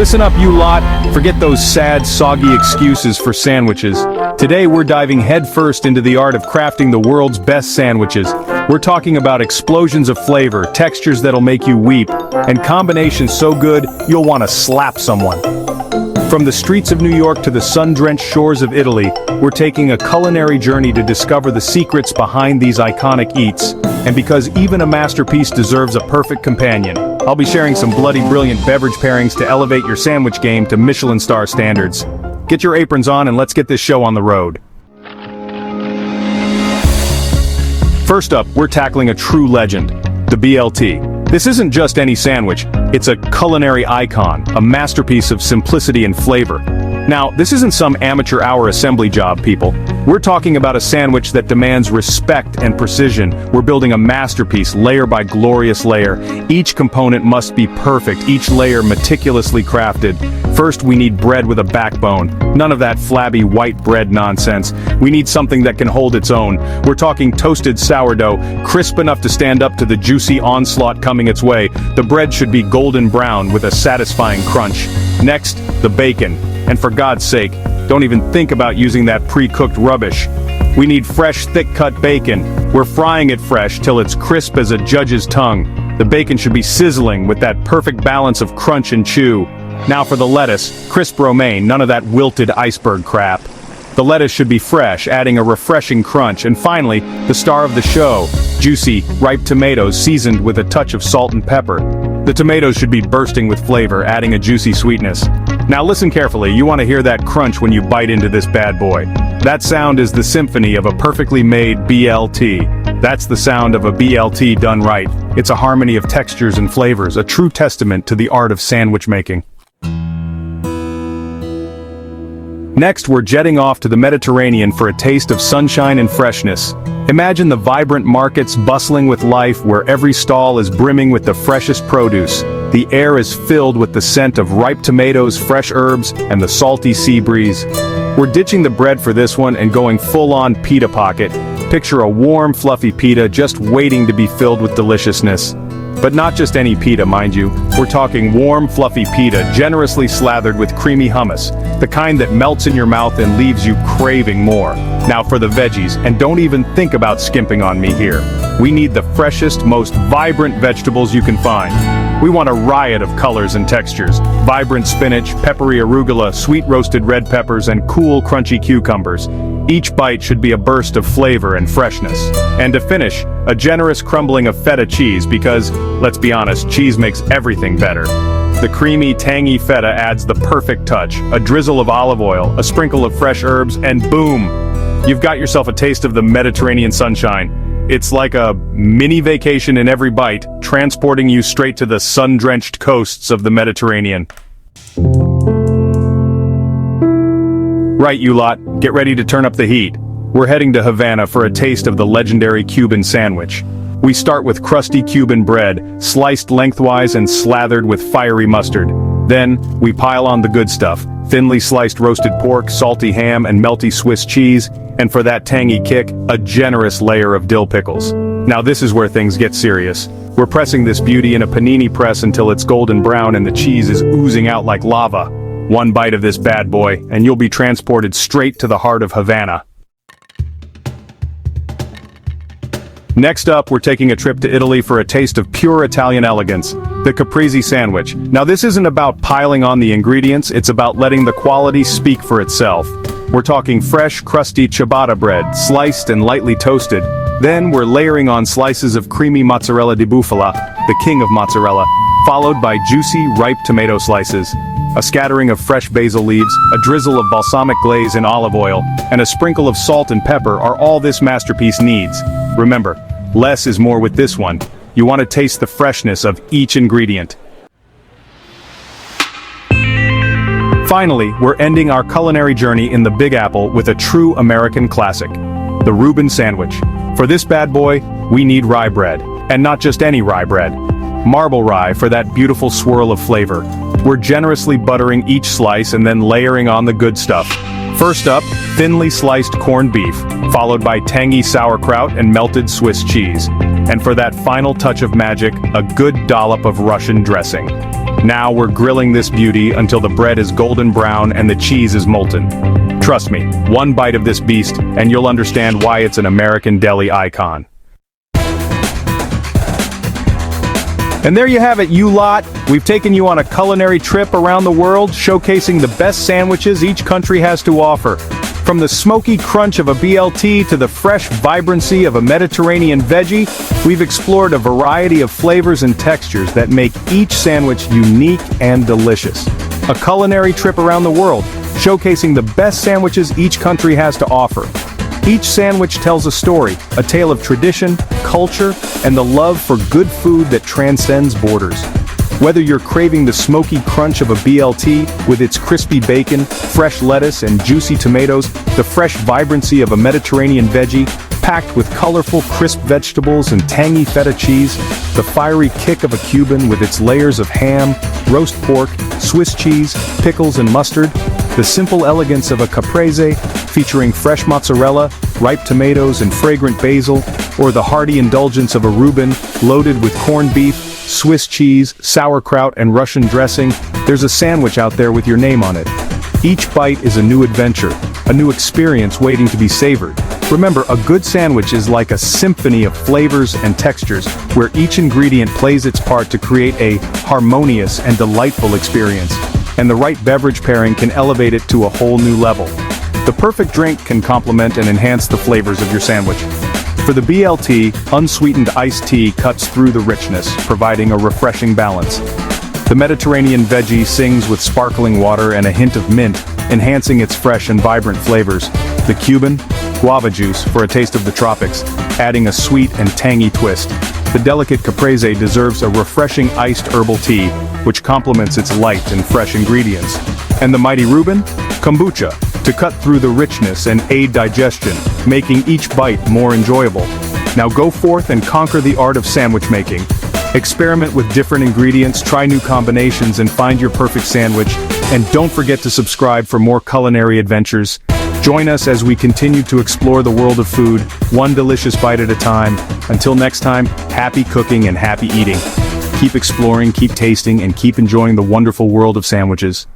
Listen up, you lot. Forget those sad, soggy excuses for sandwiches. Today we're diving headfirst into the art of crafting the world's best sandwiches. We're talking about explosions of flavor, textures that'll make you weep, and combinations so good you'll want to slap someone. From the streets of New York to the sun-drenched shores of Italy, we're taking a culinary journey to discover the secrets behind these iconic eats. And because even a masterpiece deserves a perfect companion, I'll be sharing some bloody brilliant beverage pairings to elevate your sandwich game to Michelin star standards. Get your aprons on and let's get this show on the road. First up, we're tackling a true legend, the BLT. This isn't just any sandwich, it's a culinary icon, a masterpiece of simplicity and flavor. Now, this isn't some amateur hour assembly job, people. We're talking about a sandwich that demands respect and precision. We're building a masterpiece, layer by glorious layer. Each component must be perfect, each layer meticulously crafted. First, we need bread with a backbone. None of that flabby white bread nonsense. We need something that can hold its own. We're talking toasted sourdough, crisp enough to stand up to the juicy onslaught coming its way. The bread should be golden brown with a satisfying crunch. Next, the bacon. And for God's sake, don't even think about using that pre-cooked rubbish. We need fresh, thick-cut bacon. We're frying it fresh till it's crisp as a judge's tongue. The bacon should be sizzling with that perfect balance of crunch and chew. Now for the lettuce, crisp romaine, none of that wilted iceberg crap. The lettuce should be fresh, adding a refreshing crunch. And finally, the star of the show, juicy, ripe tomatoes seasoned with a touch of salt and pepper. The tomatoes should be bursting with flavor, adding a juicy sweetness. Now listen carefully, you want to hear that crunch when you bite into this bad boy. That sound is the symphony of a perfectly made BLT. That's the sound of a BLT done right. It's a harmony of textures and flavors, a true testament to the art of sandwich making. Next, we're jetting off to the Mediterranean for a taste of sunshine and freshness. Imagine the vibrant markets bustling with life where every stall is brimming with the freshest produce. The air is filled with the scent of ripe tomatoes, fresh herbs, and the salty sea breeze. We're ditching the bread for this one and going full-on pita pocket. Picture a warm, fluffy pita just waiting to be filled with deliciousness. But not just any pita, mind you. We're talking warm, fluffy pita, generously slathered with creamy hummus. The kind that melts in your mouth and leaves you craving more. Now for the veggies, and don't even think about skimping on me here. We need the freshest, most vibrant vegetables you can find. We want a riot of colors and textures. Vibrant spinach, peppery arugula, sweet roasted red peppers, and cool, crunchy cucumbers. Each bite should be a burst of flavor and freshness. And to finish, a generous crumbling of feta cheese because, let's be honest, cheese makes everything better. The creamy, tangy feta adds the perfect touch. A drizzle of olive oil, a sprinkle of fresh herbs, and boom! You've got yourself a taste of the Mediterranean sunshine. It's like a mini vacation in every bite, transporting you straight to the sun-drenched coasts of the Mediterranean. Right, you lot, get ready to turn up the heat. We're heading to Havana for a taste of the legendary Cuban sandwich. We start with crusty Cuban bread, sliced lengthwise and slathered with fiery mustard. Then, we pile on the good stuff, thinly sliced roasted pork, salty ham, and melty Swiss cheese, and for that tangy kick, a generous layer of dill pickles. Now this is where things get serious. We're pressing this beauty in a panini press until it's golden brown and the cheese is oozing out like lava. One bite of this bad boy, and you'll be transported straight to the heart of Havana. Next up, we're taking a trip to Italy for a taste of pure Italian elegance, the Caprese sandwich. Now this isn't about piling on the ingredients, it's about letting the quality speak for itself. We're talking fresh, crusty ciabatta bread, sliced and lightly toasted. Then we're layering on slices of creamy mozzarella di bufala, the king of mozzarella, followed by juicy, ripe tomato slices. A scattering of fresh basil leaves, a drizzle of balsamic glaze in olive oil, and a sprinkle of salt and pepper are all this masterpiece needs. Remember, less is more with this one. You want to taste the freshness of each ingredient. Finally, we're ending our culinary journey in the Big Apple with a true American classic, the Reuben sandwich. For this bad boy, we need rye bread, and not just any rye bread. Marble rye for that beautiful swirl of flavor. We're generously buttering each slice and then layering on the good stuff. First up, thinly sliced corned beef, followed by tangy sauerkraut and melted Swiss cheese. And for that final touch of magic, a good dollop of Russian dressing. Now we're grilling this beauty until the bread is golden brown and the cheese is molten. Trust me, one bite of this beast and you'll understand why it's an American deli icon. And there you have it, you lot. We've taken you on a culinary trip around the world, showcasing the best sandwiches each country has to offer. From the smoky crunch of a BLT to the fresh vibrancy of a Mediterranean veggie, we've explored a variety of flavors and textures that make each sandwich unique and delicious. A culinary trip around the world, showcasing the best sandwiches each country has to offer. Each sandwich tells a story, a tale of tradition, culture, and the love for good food that transcends borders. Whether you're craving the smoky crunch of a BLT with its crispy bacon, fresh lettuce, and juicy tomatoes, the fresh vibrancy of a Mediterranean veggie, packed with colorful, crisp vegetables and tangy feta cheese, the fiery kick of a Cuban with its layers of ham, roast pork, Swiss cheese, pickles, and mustard, the simple elegance of a Caprese, featuring fresh mozzarella, ripe tomatoes, and fragrant basil, or the hearty indulgence of a Reuben, loaded with corned beef, Swiss cheese, sauerkraut, and Russian dressing, there's a sandwich out there with your name on it. Each bite is a new adventure, a new experience waiting to be savored. Remember, a good sandwich is like a symphony of flavors and textures, where each ingredient plays its part to create a harmonious and delightful experience. And the right beverage pairing can elevate it to a whole new level. The perfect drink can complement and enhance the flavors of your sandwich. For the BLT, unsweetened iced tea cuts through the richness, providing a refreshing balance. The Mediterranean veggie sings with sparkling water and a hint of mint, enhancing its fresh and vibrant flavors. The Cuban, guava juice for a taste of the tropics, adding a sweet and tangy twist. The delicate Caprese deserves a refreshing iced herbal tea, which complements its light and fresh ingredients. And the mighty Reuben, kombucha, to cut through the richness and aid digestion, making each bite more enjoyable. Now go forth and conquer the art of sandwich making. Experiment with different ingredients, try new combinations, and find your perfect sandwich. And don't forget to subscribe for more culinary adventures. Join us as we continue to explore the world of food, one delicious bite at a time. Until next time, happy cooking and happy eating. Keep exploring, keep tasting, and keep enjoying the wonderful world of sandwiches.